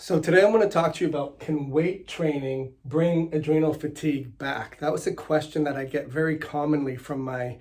So today I'm going to talk to you about, can weight training bring adrenal fatigue back? That was a question that I get very commonly from my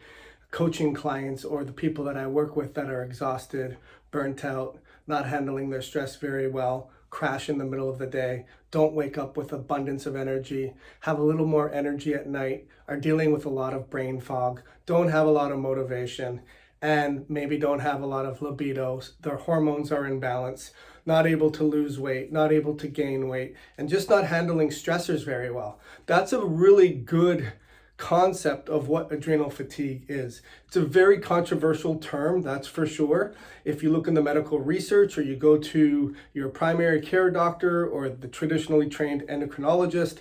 coaching clients or the people that I work with that are exhausted, burnt out, not handling their stress very well, crash in the middle of the day, don't wake up with abundance of energy, have a little more energy at night, are dealing with a lot of brain fog, don't have a lot of motivation, and maybe don't have a lot of libido. Their hormones are in balance, not able to lose weight, not able to gain weight, and just not handling stressors very well. That's a really good concept of what adrenal fatigue is. It's a very controversial term, that's for sure. If you look in the medical research or you go to your primary care doctor or the traditionally trained endocrinologist,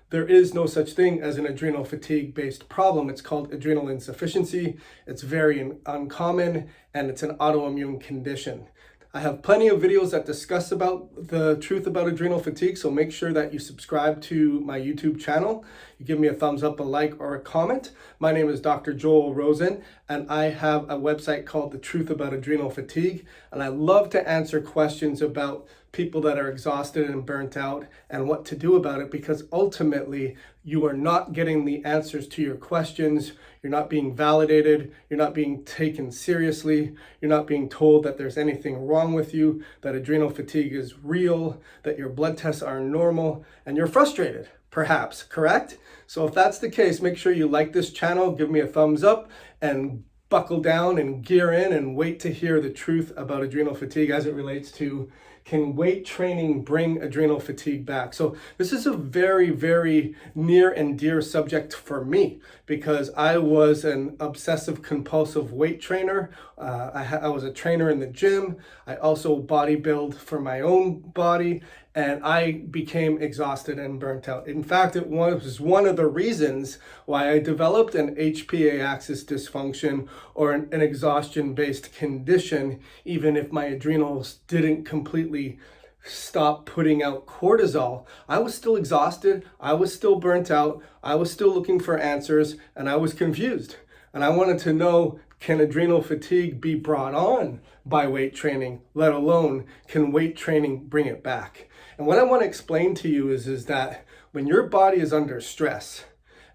there is no such thing as an adrenal fatigue based problem. It's called adrenal insufficiency. It's very uncommon and it's an autoimmune condition. I have plenty of videos that discuss about the truth about adrenal fatigue, so make sure that you subscribe to my YouTube channel. You give me a thumbs up, a like, or a comment. My name is Dr. Joel Rosen, and I have a website called The Truth About Adrenal Fatigue, and I love to answer questions about people that are exhausted and burnt out and what to do about it, because ultimately you are not getting the answers to your questions. You're not being validated. You're not being taken seriously. You're not being told that there's anything wrong with you, that adrenal fatigue is real, that your blood tests are normal, and you're frustrated, perhaps, correct? So if that's the case, make sure you like this channel, give me a thumbs up, and buckle down and gear in and wait to hear the truth about adrenal fatigue as it relates to, can weight training bring adrenal fatigue back? So this is a very, very near and dear subject for me because I was an obsessive compulsive weight trainer. I was a trainer in the gym. I also bodybuild for my own body, and I became exhausted and burnt out. In fact, it was one of the reasons why I developed an HPA axis dysfunction or an exhaustion-based condition, even if my adrenals didn't completely stop putting out cortisol. I was still exhausted, I was still burnt out, I was still looking for answers, and I was confused. And I wanted to know, can adrenal fatigue be brought on by weight training, let alone can weight training bring it back? And what I want to explain to you is that when your body is under stress,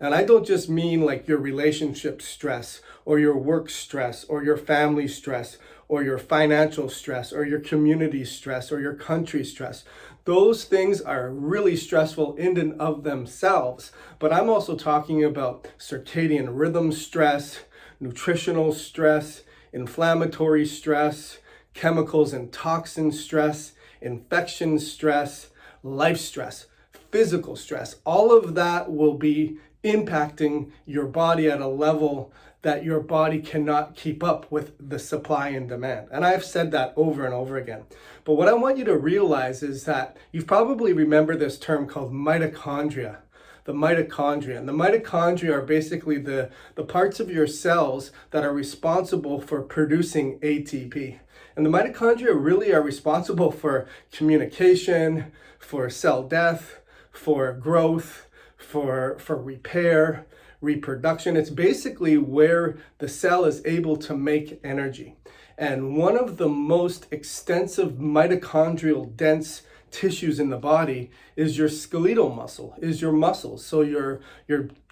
and I don't just mean like your relationship stress or your work stress or your family stress or your financial stress or your community stress or your country stress. Those things are really stressful in and of themselves. But I'm also talking about circadian rhythm stress, nutritional stress, inflammatory stress, chemicals and toxin stress, infection stress, life stress, physical stress. All of that will be impacting your body at a level that your body cannot keep up with the supply and demand. And I've said that over and over again. But what I want you to realize is that you've probably remembered this term called mitochondria. The mitochondria. And the mitochondria are basically the parts of your cells that are responsible for producing ATP. And the mitochondria really are responsible for communication, for cell death, for growth, for repair, reproduction. It's basically where the cell is able to make energy. And one of the most extensive mitochondrial dense tissues in the body is your skeletal muscle, is your muscles. So your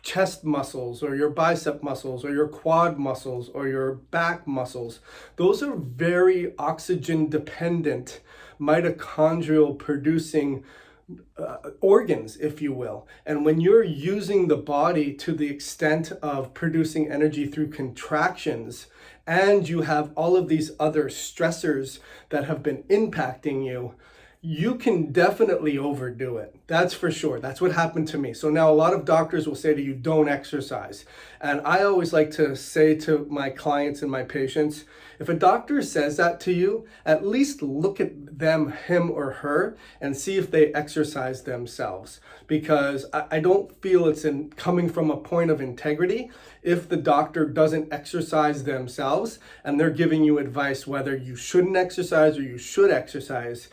chest muscles or your bicep muscles or your quad muscles or your back muscles. Those are very oxygen dependent mitochondrial producing organs, if you will. And when you're using the body to the extent of producing energy through contractions, and you have all of these other stressors that have been impacting you, you can definitely overdo it. That's for sure. That's what happened to me. So now a lot of doctors will say to you, don't exercise. And I always like to say to my clients and my patients, if a doctor says that to you, at least look at them, him or her, and see if they exercise themselves. Because I don't feel it's coming from a point of integrity if the doctor doesn't exercise themselves and they're giving you advice whether you shouldn't exercise or you should exercise.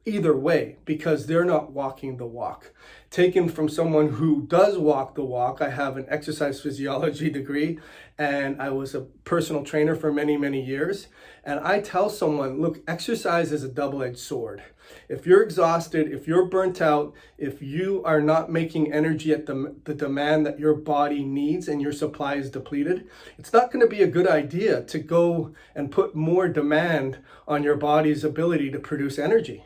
either way because they're not walking the walk. Taken from someone who does walk the walk, I have an exercise physiology degree and I was a personal trainer for many, many years. And I tell someone, look, exercise is a double-edged sword. If you're exhausted, if you're burnt out, if you are not making energy at the demand that your body needs and your supply is depleted, it's not going to be a good idea to go and put more demand on your body's ability to produce energy.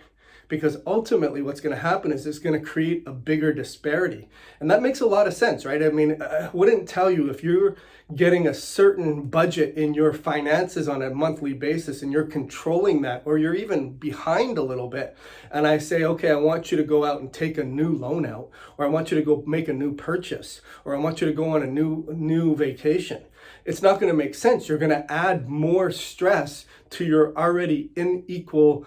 Because ultimately what's going to happen is it's going to create a bigger disparity. And that makes a lot of sense, right? I mean, I wouldn't tell you if you're getting a certain budget in your finances on a monthly basis and you're controlling that, or you're even behind a little bit, and I say, okay, I want you to go out and take a new loan out, or I want you to go make a new purchase, or I want you to go on a new vacation. It's not going to make sense. You're going to add more stress to your already unequal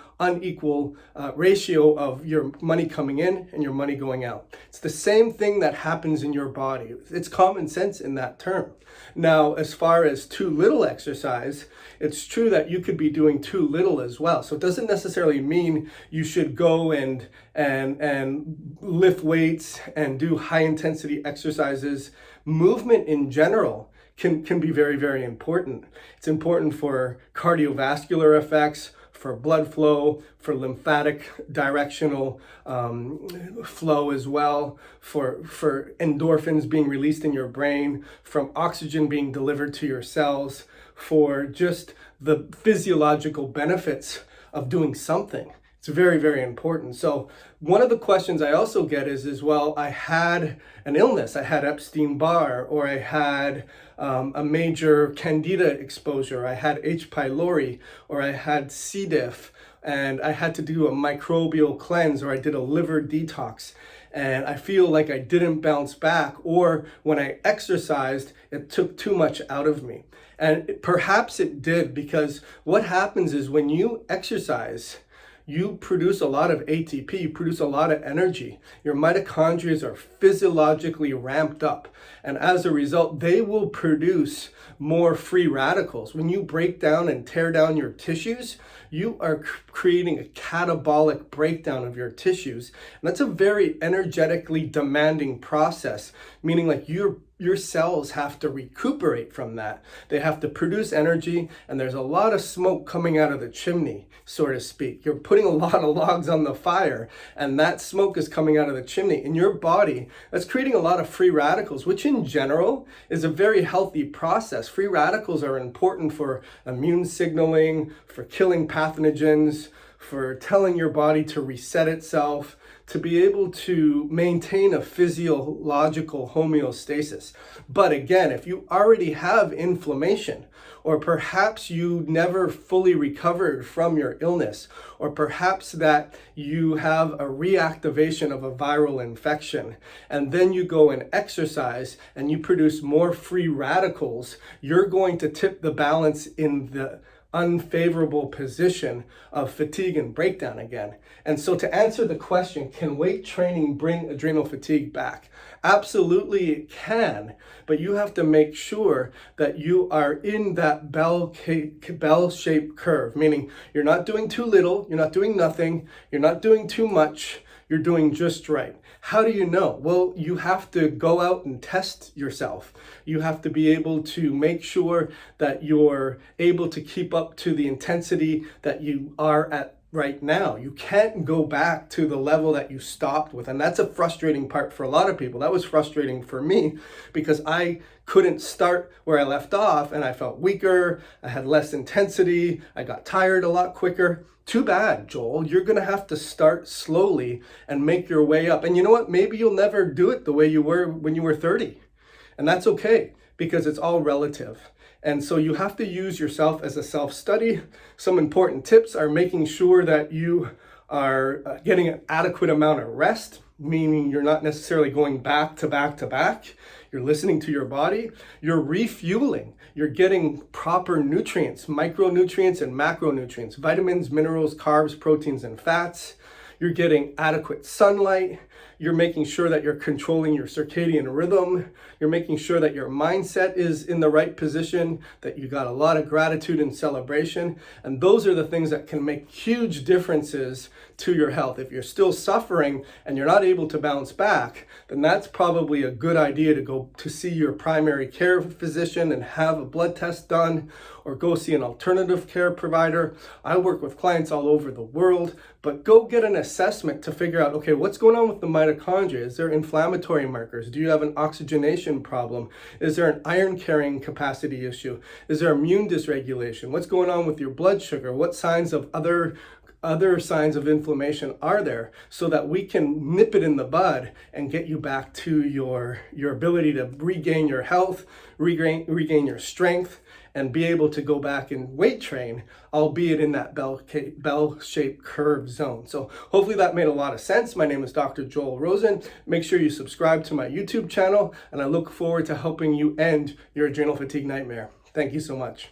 ratio of your money coming in and your money going out. It's the same thing that happens in your body. It's common sense in that term. Now, as far as too little exercise, it's true that you could be doing too little as well. So it doesn't necessarily mean you should go and lift weights and do high intensity exercises. Movement in general can be very, very important. It's important for cardiovascular effects, for blood flow, for lymphatic directional flow as well, for endorphins being released in your brain, from oxygen being delivered to your cells, for just the physiological benefits of doing something. It's very, very important. So one of the questions I also get is well, I had an illness. I had Epstein-Barr, or I had a major candida exposure. I had H. pylori, or I had C. diff, and I had to do a microbial cleanse, or I did a liver detox. And I feel like I didn't bounce back, or when I exercised, it took too much out of me. And perhaps it did, because what happens is when you exercise, you produce a lot of ATP, you produce a lot of energy. Your mitochondria are physiologically ramped up. And as a result, they will produce more free radicals. When you break down and tear down your tissues, you are creating a catabolic breakdown of your tissues. And that's a very energetically demanding process, meaning like your cells have to recuperate from that. They have to produce energy, and there's a lot of smoke coming out of the chimney, so to speak. You're putting a lot of logs on the fire, and that smoke is coming out of the chimney. In your body, that's creating a lot of free radicals, which in general is a very healthy process. Free radicals are important for immune signaling, for killing pathogens, for telling your body to reset itself, to be able to maintain a physiological homeostasis. But again, if you already have inflammation, or perhaps you never fully recovered from your illness, or perhaps that you have a reactivation of a viral infection, and then you go and exercise and you produce more free radicals, you're going to tip the balance in the unfavorable position of fatigue and breakdown again. And so to answer the question, can weight training bring adrenal fatigue back? Absolutely it can, but you have to make sure that you are in that bell-shaped curve, meaning you're not doing too little, you're not doing nothing, you're not doing too much, you're doing just right. How do you know? Well, you have to go out and test yourself. You have to be able to make sure that you're able to keep up to the intensity that you are at right now. You can't go back to the level that you stopped with. And that's a frustrating part for a lot of people. That was frustrating for me because I couldn't start where I left off, and I felt weaker. I had less intensity. I got tired a lot quicker. Too bad, Joel. You're going to have to start slowly and make your way up. And you know what? Maybe you'll never do it the way you were when you were 30. And that's okay, because it's all relative. And so you have to use yourself as a self-study. Some important tips are making sure that you are getting an adequate amount of rest, meaning you're not necessarily going back to back to back. You're listening to your body. You're refueling. You're getting proper nutrients, micronutrients and macronutrients, vitamins, minerals, carbs, proteins, and fats. you're getting adequate sunlight, you're making sure that you're controlling your circadian rhythm, you're making sure that your mindset is in the right position, that you got a lot of gratitude and celebration. And those are the things that can make huge differences to your health. If you're still suffering and you're not able to bounce back, then that's probably a good idea to go to see your primary care physician and have a blood test done, or go see an alternative care provider. I work with clients all over the world, but go get an assessment to figure out, okay, what's going on with the mitochondria? Is there inflammatory markers? Do you have an oxygenation problem? Is there an iron carrying capacity issue? Is there immune dysregulation? What's going on with your blood sugar? What signs of other signs of inflammation are there, so that we can nip it in the bud and get you back to your ability to regain your health, regain your strength, and be able to go back and weight train, albeit in that bell-shaped curve zone. So hopefully that made a lot of sense. My name is Dr. Joel Rosen. Make sure you subscribe to my YouTube channel, and I look forward to helping you end your adrenal fatigue nightmare. Thank you so much.